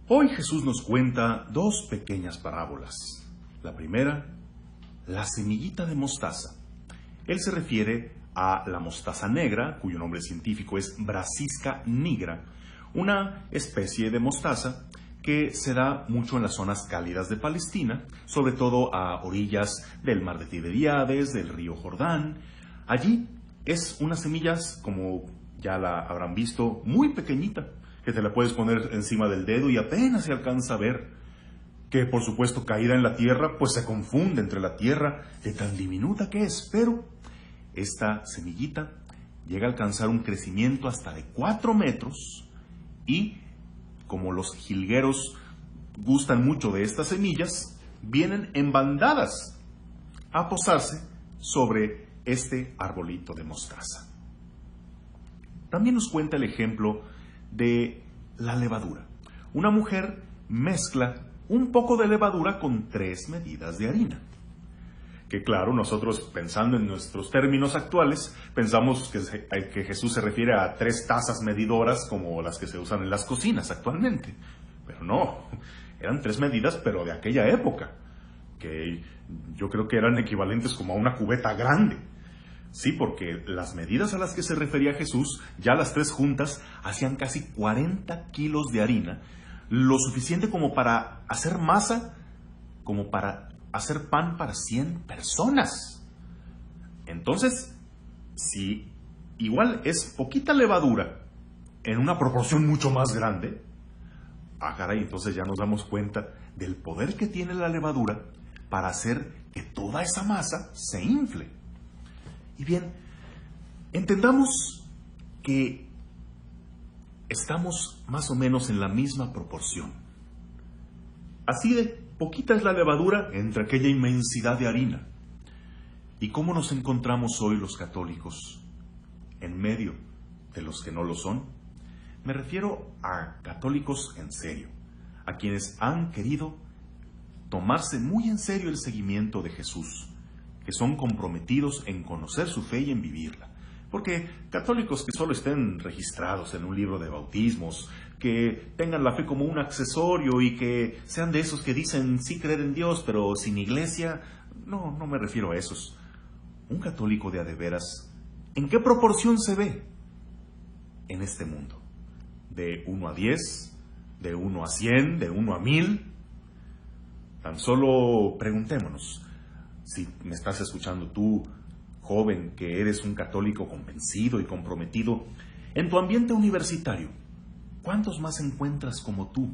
Hoy Jesús nos cuenta dos pequeñas parábolas. La primera, la semillita de mostaza. Él se refiere a la mostaza negra, cuyo nombre científico es Brassica nigra, una especie de mostaza que se da mucho en las zonas cálidas de Palestina, sobre todo a orillas del mar de Tiberíades, del río Jordán. Allí es unas semillas, como ya la habrán visto, muy pequeñita, que te la puedes poner encima del dedo y apenas se alcanza a ver, que por supuesto caída en la tierra, pues se confunde entre la tierra de tan diminuta que es, pero esta semillita llega a alcanzar un crecimiento hasta de 4 metros y, como los jilgueros gustan mucho de estas semillas, vienen en bandadas a posarse sobre este arbolito de mostaza. También nos cuenta el ejemplo de la levadura. Una mujer mezcla un poco de levadura con 3 medidas de harina. Que claro, nosotros pensando en nuestros términos actuales, pensamos que Jesús se refiere a 3 tazas medidoras como las que se usan en las cocinas actualmente. Pero no, eran 3 medidas, pero de aquella época, que yo creo que eran equivalentes como a una cubeta grande. Sí, porque las medidas a las que se refería Jesús, ya las 3 juntas, hacían casi 40 kilos de harina, lo suficiente como para hacer masa, como para hacer pan para 100 personas. Entonces, si igual es poquita levadura en una proporción mucho más grande, caray, entonces ya nos damos cuenta del poder que tiene la levadura para hacer que toda esa masa se infle. Y bien, entendamos que estamos más o menos en la misma proporción. Así de poquita es la levadura entre aquella inmensidad de harina. ¿Y cómo nos encontramos hoy los católicos en medio de los que no lo son? Me refiero a católicos en serio, a quienes han querido tomarse muy en serio el seguimiento de Jesús, que son comprometidos en conocer su fe y en vivirla. Porque católicos que solo estén registrados en un libro de bautismos, que tengan la fe como un accesorio y que sean de esos que dicen sí creer en Dios, pero sin iglesia, no me refiero a esos. Un católico de a de veras, ¿en qué proporción se ve en este mundo? ¿De 1 a 10? ¿De 1 a 100? ¿De 1 a 1000? Tan solo preguntémonos. Si me estás escuchando tú, joven, que eres un católico convencido y comprometido, en tu ambiente universitario, ¿cuántos más encuentras como tú?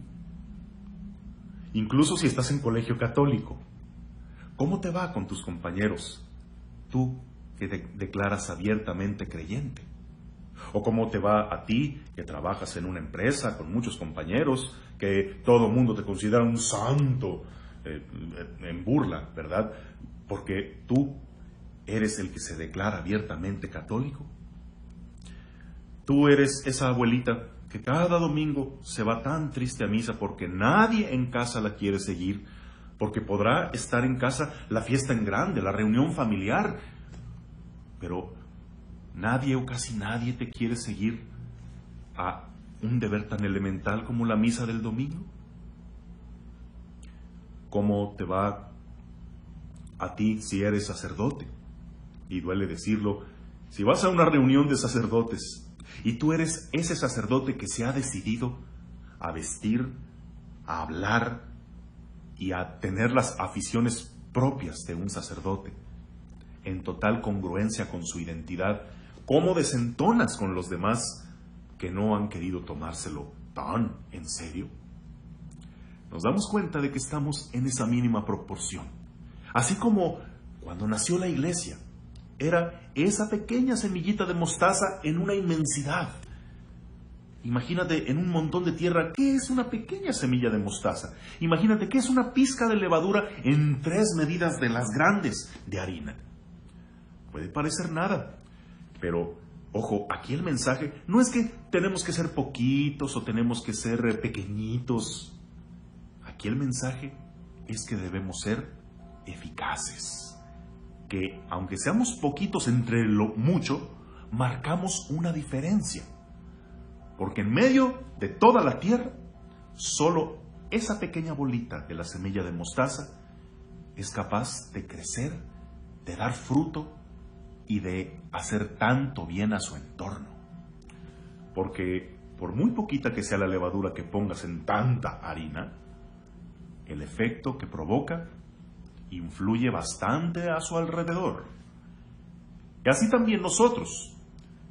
Incluso si estás en colegio católico, ¿cómo te va con tus compañeros? Tú que declaras abiertamente creyente. ¿O cómo te va a ti que trabajas en una empresa con muchos compañeros, que todo el mundo te considera un santo, en burla, ¿verdad? Porque tú eres el que se declara abiertamente católico. Tú eres esa abuelita que cada domingo se va tan triste a misa porque nadie en casa la quiere seguir, porque podrá estar en casa la fiesta en grande, la reunión familiar, pero nadie o casi nadie te quiere seguir a un deber tan elemental como la misa del domingo. ¿Cómo te va a ti si eres sacerdote? Y duele decirlo, si vas a una reunión de sacerdotes y tú eres ese sacerdote que se ha decidido a vestir, a hablar y a tener las aficiones propias de un sacerdote, en total congruencia con su identidad, ¿cómo desentonas con los demás que no han querido tomárselo tan en serio? Nos damos cuenta de que estamos en esa mínima proporción. Así como cuando nació la iglesia, era esa pequeña semillita de mostaza en una inmensidad. Imagínate en un montón de tierra, ¿qué es una pequeña semilla de mostaza? Imagínate qué es una pizca de levadura en 3 medidas de las grandes de harina. Puede parecer nada, pero ojo, aquí el mensaje no es que tenemos que ser poquitos o tenemos que ser pequeñitos. Aquí el mensaje es que debemos ser eficaces. Que aunque seamos poquitos entre lo mucho, marcamos una diferencia. Porque en medio de toda la tierra solo esa pequeña bolita de la semilla de mostaza es capaz de crecer, de dar fruto y de hacer tanto bien a su entorno. Porque por muy poquita que sea la levadura que pongas en tanta harina, el efecto que provoca influye bastante a su alrededor. Y así también nosotros,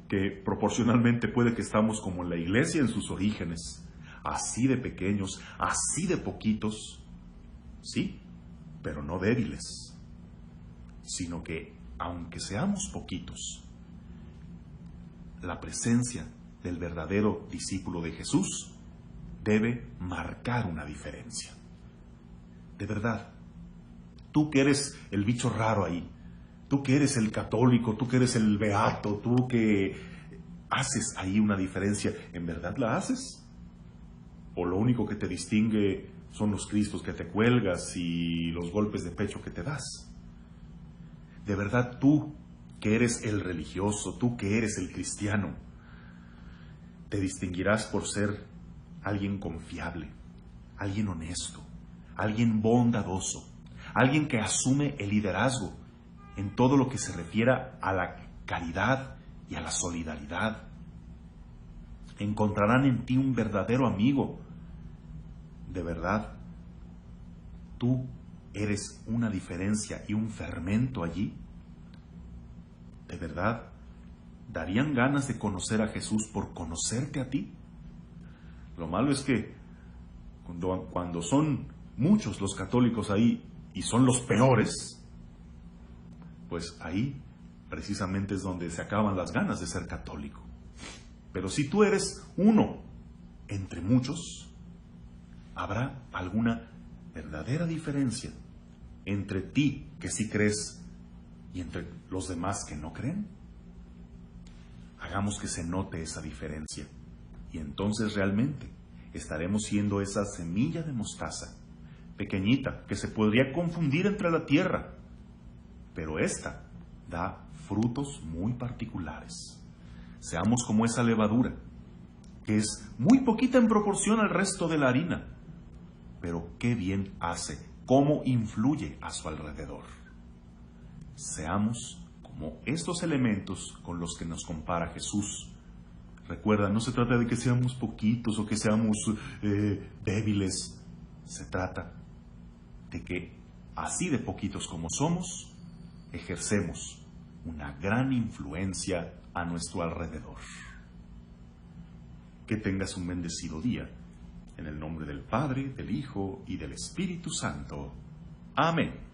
que proporcionalmente puede que estamos como en la iglesia en sus orígenes, así de pequeños, así de poquitos, sí, pero no débiles, sino que, aunque seamos poquitos, la presencia del verdadero discípulo de Jesús debe marcar una diferencia. De verdad, tú que eres el bicho raro ahí, tú que eres el católico, tú que eres el beato, tú que haces ahí una diferencia, ¿en verdad la haces? ¿O lo único que te distingue son los cristos que te cuelgas y los golpes de pecho que te das? De verdad, tú que eres el religioso, tú que eres el cristiano, te distinguirás por ser alguien confiable, alguien honesto, alguien bondadoso, alguien que asume el liderazgo en todo lo que se refiera a la caridad y a la solidaridad. Encontrarán en ti un verdadero amigo. De verdad, tú eres una diferencia y un fermento allí. De verdad, darían ganas de conocer a Jesús por conocerte a ti. Lo malo es que cuando son muchos los católicos ahí y son los peores, pues ahí precisamente es donde se acaban las ganas de ser católico. Pero si tú eres uno entre muchos, habrá alguna verdadera diferencia entre ti que sí crees y entre los demás que no creen. Hagamos que se note esa diferencia y entonces realmente estaremos siendo esa semilla de mostaza, pequeñita, que se podría confundir entre la tierra, pero esta da frutos muy particulares. Seamos como esa levadura, que es muy poquita en proporción al resto de la harina, pero qué bien hace, cómo influye a su alrededor. Seamos como estos elementos con los que nos compara Jesús. Recuerda, no se trata de que seamos poquitos o que seamos débiles. Se trata de que, así de poquitos como somos, ejercemos una gran influencia a nuestro alrededor. Que tengas un bendecido día. En el nombre del Padre, del Hijo y del Espíritu Santo. Amén.